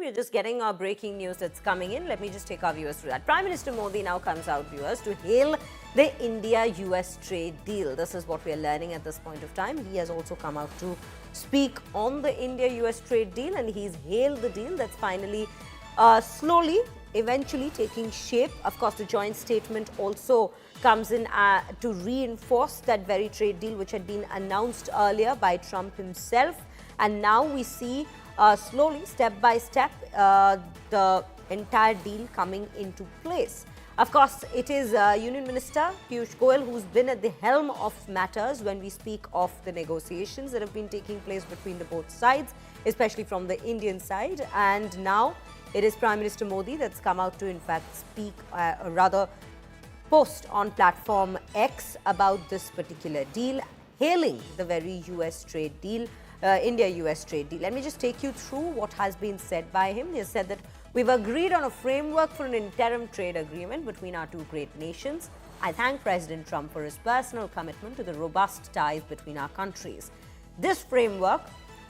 We're just getting our breaking news that's coming in. Let me just take our viewers through that. Prime Minister Modi now comes out, viewers, to hail the India-US trade deal. This is what we're learning at this point of time. He has also come out to speak on the India-US trade deal, and he's hailed the deal that's finally slowly, eventually taking shape. Of course, the joint statement also comes in to reinforce that very trade deal which had been announced earlier by Trump himself. And now we see slowly, step by step, the entire deal coming into place. Of course, it is Union Minister Piyush Goyal who's been at the helm of matters when we speak of the negotiations that have been taking place between the both sides, especially from the Indian side. And now it is Prime Minister Modi that's come out to, in fact, speak, or rather post on platform X about this particular deal, hailing the very US trade deal, India-US trade deal. Let me just take you through what has been said by him. He has said that we've agreed on a framework for an interim trade agreement between our two great nations. I thank President Trump for his personal commitment to the robust ties between our countries. This framework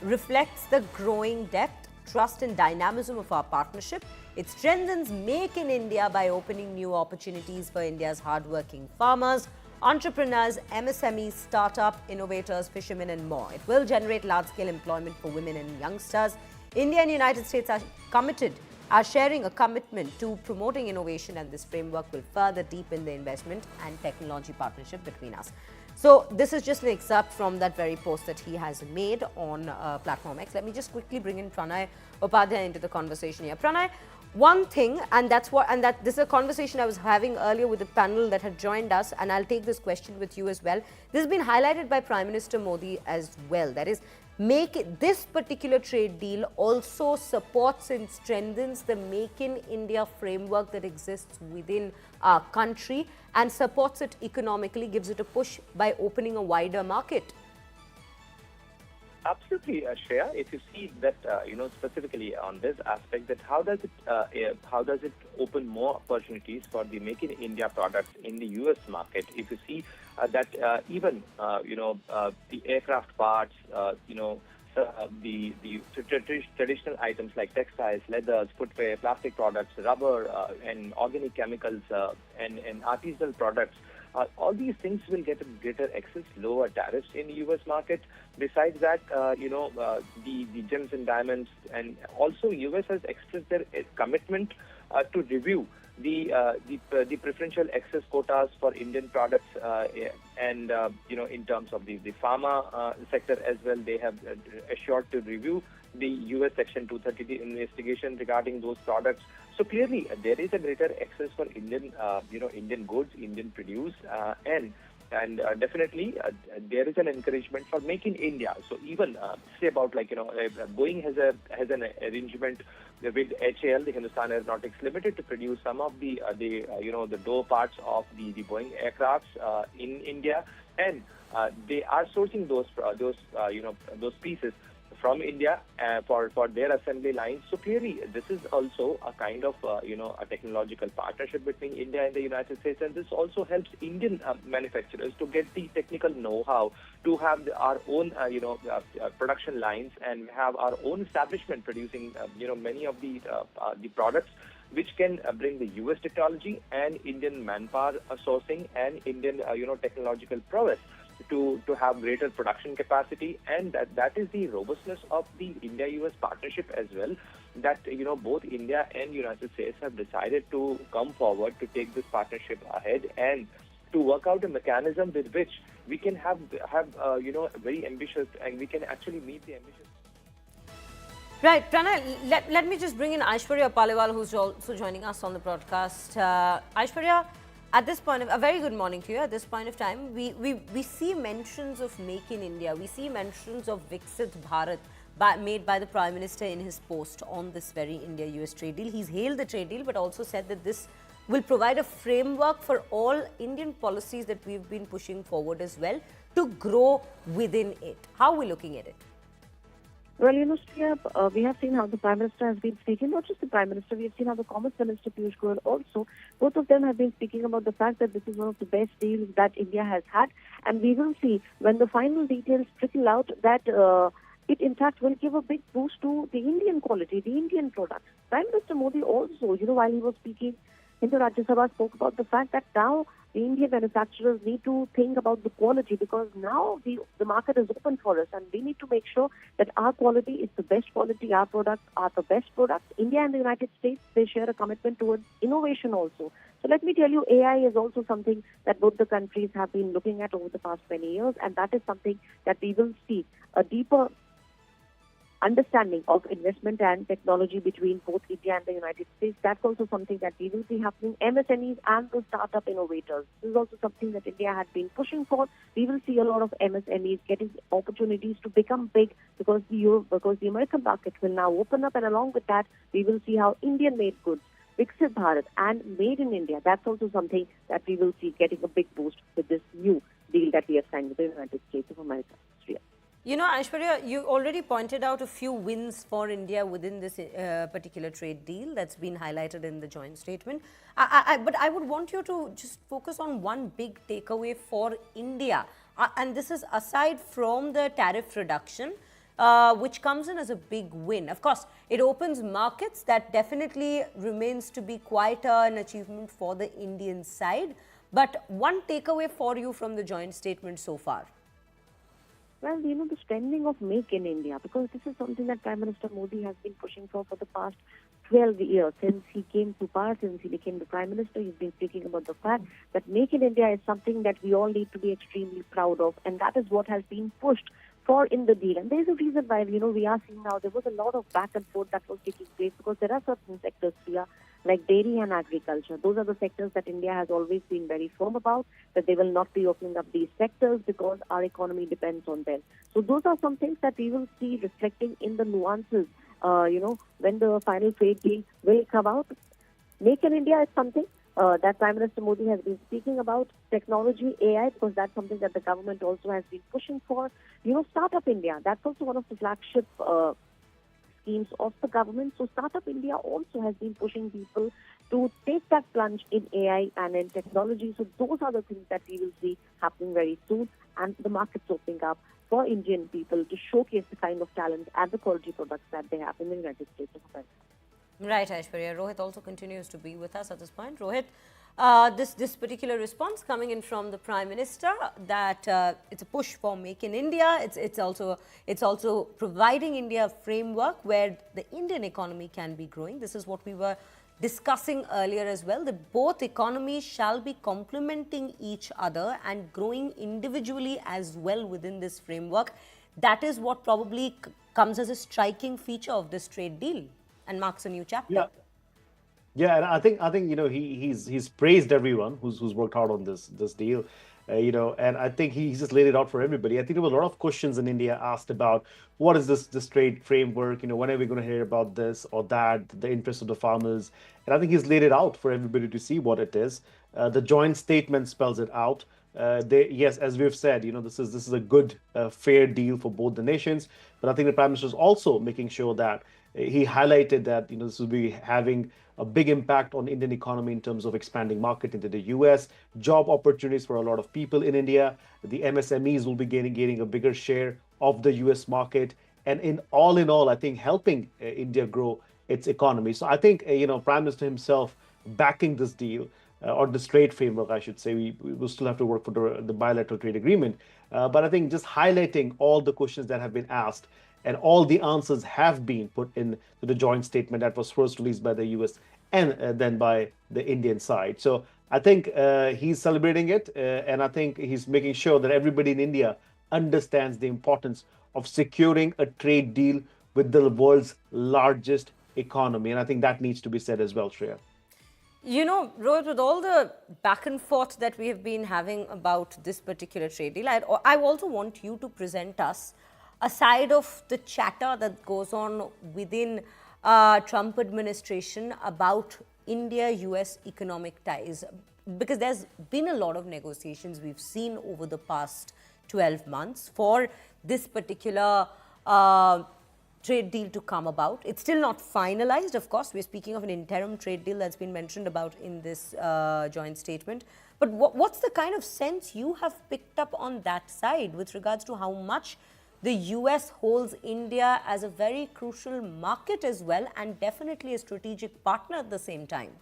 reflects the growing depth, trust and dynamism of our partnership. It strengthens Make in India by opening new opportunities for India's hardworking farmers, entrepreneurs, MSMEs, startup, innovators, fishermen and more. It will generate large-scale employment for women and youngsters. India and United States are sharing a commitment to promoting innovation, and this framework will further deepen the investment and technology partnership between us. So this is just an excerpt from that very post that he has made on platform X. Let me just quickly bring in Pranay Upadhyay into the conversation here. Pranay, one thing, and this is a conversation I was having earlier with the panel that had joined us, and I'll take this question with you as well. This has been highlighted by Prime Minister Modi as well. That is, this particular trade deal also supports and strengthens the Make in India framework that exists within our country and supports it economically, gives it a push by opening a wider market. Absolutely, Shreya. If you see that, specifically on this aspect, that how does it open more opportunities for the Make in India products in the U.S. market? If you see that even the aircraft parts, the traditional items like textiles, leathers, footwear, plastic products, rubber, and organic chemicals, and artisanal products. All these things will get a greater access, lower tariffs in the U.S. market. Besides that, the gems and diamonds, and also U.S. has expressed their commitment to review the preferential access quotas for Indian products, and in terms of the pharma sector as well, they have assured to review the U.S. Section 230 investigation regarding those products. So clearly, there is a greater access for Indian, Indian goods, Indian produce, and definitely there is an encouragement for Make in India. So even say about Boeing has an arrangement with HAL, the Hindustan Aeronautics Limited, to produce some of the door parts of the Boeing aircrafts in India, and they are sourcing those pieces from India for their assembly lines. So clearly, this is also a kind of a technological partnership between India and the United States, and this also helps Indian manufacturers to get the technical know-how, to have our own production lines and have our own establishment producing many of the products which can bring the U.S. technology and Indian manpower sourcing and Indian technological prowess to have greater production capacity. And that is the robustness of the India-US partnership as well, that both India and United States have decided to come forward to take this partnership ahead and to work out a mechanism with which we can have very ambitious, and we can actually meet the ambitions. Right, Pranay, let me just bring in Aishwarya Paliwal, who's also joining us on the broadcast. Aishwarya, at this point, a very good morning to you. At this point of time, we see mentions of Make in India. We see mentions of Vixit Bharat made by the Prime Minister in his post on this very India-US trade deal. He's hailed the trade deal, but also said that this will provide a framework for all Indian policies that we've been pushing forward as well to grow within it. How are we looking at it? Well, Shreya, we have seen how the Prime Minister has been speaking, not just the Prime Minister, we have seen how the Commerce Minister Piyush Goyal also, both of them have been speaking about the fact that this is one of the best deals that India has had, and we will see when the final details trickle out that it in fact will give a big boost to the Indian quality, the Indian products. Prime Minister Modi also, while he was speaking in the Rajya Sabha, spoke about the fact that now the Indian manufacturers need to think about the quality, because now the market is open for us and we need to make sure that our quality is the best quality, our products are the best products. India and the United States, they share a commitment towards innovation also. So let me tell you, AI is also something that both the countries have been looking at over the past 20 years, and that is something that we will see a deeper understanding of investment and technology between both India and the United States. That's also something that we will see happening. MSMEs and the startup innovators. This is also something that India had been pushing for. We will see a lot of MSMEs getting opportunities to become big because the American market will now open up, and along with that, we will see how Indian-made goods, Vixit Bharat and Made in India, that's also something that we will see getting a big boost with this new deal that we have signed with the United States of America. You know, Aishwarya, you already pointed out a few wins for India within this particular trade deal that's been highlighted in the joint statement. But I would want you to just focus on one big takeaway for India. And this is aside from the tariff reduction, which comes in as a big win. Of course, it opens markets. That definitely remains to be quite an achievement for the Indian side. But one takeaway for you from the joint statement so far. Well, the spending of Make in India, because this is something that Prime Minister Modi has been pushing for the past 12 years. Since he came to power, since he became the Prime Minister, he's been speaking about the fact that Make in India is something that we all need to be extremely proud of, and that is what has been pushed for in the deal. And there is a reason why, we are seeing now there was a lot of back and forth that was taking place, because there are certain sectors here like dairy and agriculture. Those are the sectors that India has always been very firm about, that they will not be opening up these sectors because our economy depends on them. So those are some things that we will see reflecting in the nuances, when the final trade deal will come out. Make in India is something that Prime Minister Modi has been speaking about. Technology, AI, because that's something that the government also has been pushing for. Startup India, that's also one of the flagship schemes of the government. So Startup India also has been pushing people to take that plunge in AI and in technology. So those are the things that we will see happening very soon, and the markets opening up for Indian people to showcase the kind of talent and the quality products that they have in the United States of America. Right, Aishwarya. Rohit also continues to be with us at this point. Rohit, this particular response coming in from the Prime Minister that it's a push for Make in India. It's also providing India a framework where the Indian economy can be growing. This is what we were discussing earlier as well, that both economies shall be complementing each other and growing individually as well within this framework. That is what probably comes as a striking feature of this trade deal and marks a new chapter. Yeah, and I think he's praised everyone who's worked hard on this deal, and I think he's just laid it out for everybody. I think there were a lot of questions in India asked about what is this trade framework, when are we going to hear about this or that, the interest of the farmers, and I think he's laid it out for everybody to see what it is. The joint statement spells it out. Yes, as we've said, this is a good, fair deal for both the nations. But I think the Prime Minister is also making sure that he highlighted that this will be having a big impact on Indian economy in terms of expanding market into the US, job opportunities for a lot of people in India. The MSMEs will be gaining a bigger share of the US market, and in all, I think helping India grow its economy. So I think Prime Minister himself backing this deal. Or this trade framework, I should say. We will still have to work for the bilateral trade agreement. But I think just highlighting all the questions that have been asked and all the answers have been put into the joint statement that was first released by the US and then by the Indian side. So I think he's celebrating it, and I think he's making sure that everybody in India understands the importance of securing a trade deal with the world's largest economy. And I think that needs to be said as well, Shreya. Rohit, with all the back and forth that we have been having about this particular trade deal, I also want you to present us a side of the chatter that goes on within Trump administration about India-US economic ties. Because there's been a lot of negotiations we've seen over the past 12 months for this particular trade deal to come about. It's still not finalized, of course. We're speaking of an interim trade deal that's been mentioned about in this joint statement. But what's the kind of sense you have picked up on that side with regards to how much the US holds India as a very crucial market as well, and definitely a strategic partner at the same time.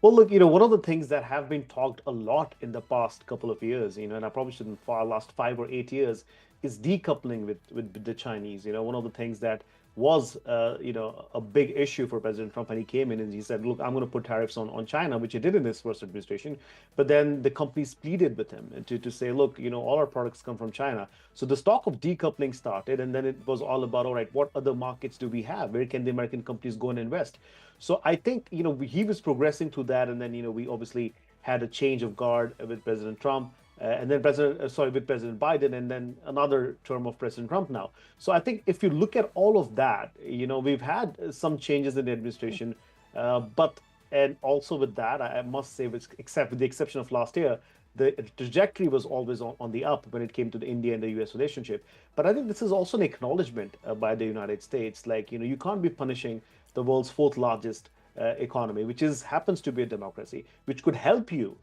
Well, look, one of the things that have been talked a lot in the past couple of years, and I probably shouldn't for last 5 or 8 years, is decoupling with the Chinese. One of the things that was, a big issue for President Trump when he came in, and he said, look, I'm going to put tariffs on China, which he did in his first administration. But then the companies pleaded with him to say, look, all our products come from China. So the talk of decoupling started, and then it was all about, all right, what other markets do we have? Where can the American companies go and invest? So I think, he was progressing through that, and then, we obviously had a change of guard with President Trump, and then with President Biden, and then another term of President Trump now. So I think if you look at all of that, we've had some changes in the administration, and also with that, I must say, with the exception of last year, the trajectory was always on the up when it came to the India and the US relationship. But I think this is also an acknowledgement by the United States. Like, you can't be punishing the world's fourth largest economy, which happens to be a democracy, which could help you,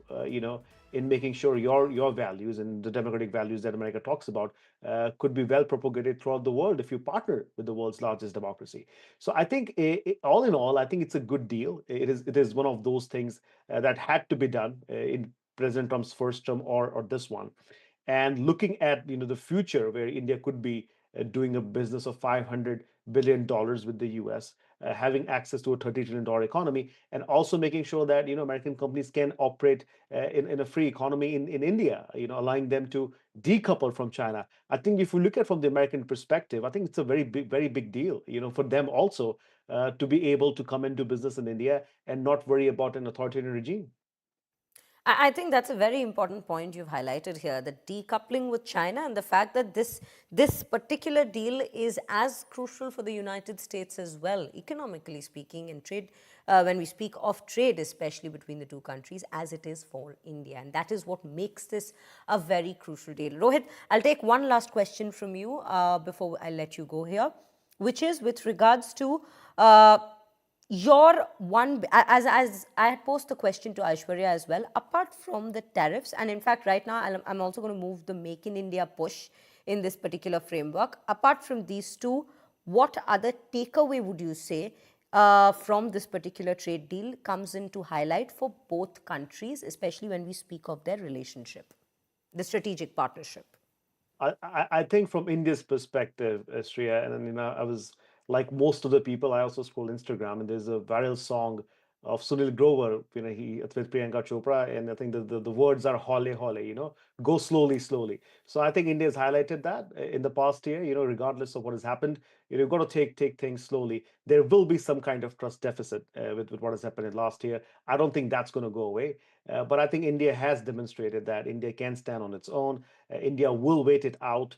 in making sure your values and the democratic values that America talks about could be well propagated throughout the world if you partner with the world's largest democracy. So I think, all in all, I think it's a good deal. It is one of those things that had to be done in President Trump's first term or this one. And looking at the future where India could be doing a business of $500 billion with the US, having access to a $30 trillion economy, and also making sure that American companies can operate in a free economy in India, allowing them to decouple from China. I think if you look at it from the American perspective, I think it's a very big deal, for them also to be able to come and do business in India and not worry about an authoritarian regime. I think that's a very important point you've highlighted here, the decoupling with China, and the fact that this particular deal is as crucial for the United States as well, economically speaking, and trade, when we speak of trade, especially between the two countries, as it is for India. And that is what makes this a very crucial deal. Rohit, I'll take one last question from you before I let you go here, which is with regards to your one, as I had posed the question to Aishwarya as well, apart from the tariffs, and in fact right now I'm also going to move the Make in India push in this particular framework. Apart from these two, what other takeaway would you say from this particular trade deal comes into highlight for both countries, especially when we speak of their relationship, the strategic partnership? I think from India's perspective, Shreya, and I was like most of the people, I also scroll Instagram, and there's a viral song of Sunil Grover, he with Priyanka Chopra, and I think the words are hole hole, go slowly, slowly. So I think India has highlighted that in the past year, regardless of what has happened, you've got to take things slowly. There will be some kind of trust deficit with what has happened in last year. I don't think that's going to go away. But I think India has demonstrated that India can stand on its own. India will wait it out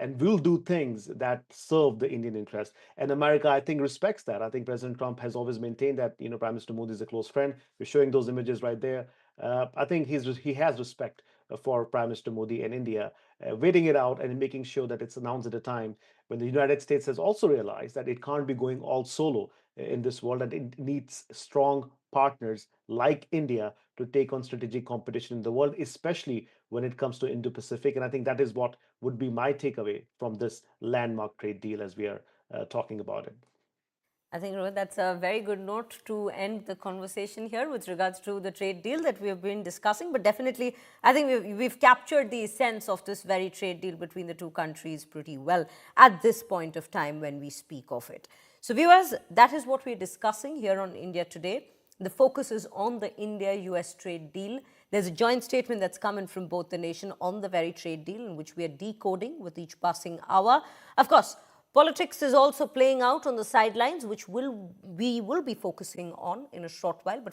and will do things that serve the Indian interest. And America, I think, respects that. I think President Trump has always maintained that, Prime Minister Modi is a close friend. We're showing those images right there. I think he has respect for Prime Minister Modi and India, waiting it out and making sure that it's announced at a time when the United States has also realized that it can't be going all solo in this world, and it needs strong partners like India to take on strategic competition in the world, especially when it comes to Indo-Pacific. And I think that is what would be my takeaway from this landmark trade deal as we are talking about it. I think, Rohit, that's a very good note to end the conversation here with regards to the trade deal that we have been discussing. But definitely, I think we've captured the essence of this very trade deal between the two countries pretty well at this point of time when we speak of it. So viewers, that is what we're discussing here on India Today. The focus is on the India-US trade deal. There's a joint statement that's coming from both the nation on the very trade deal, in which we are decoding with each passing hour. Of course, politics is also playing out on the sidelines, which we will be focusing on in a short while. But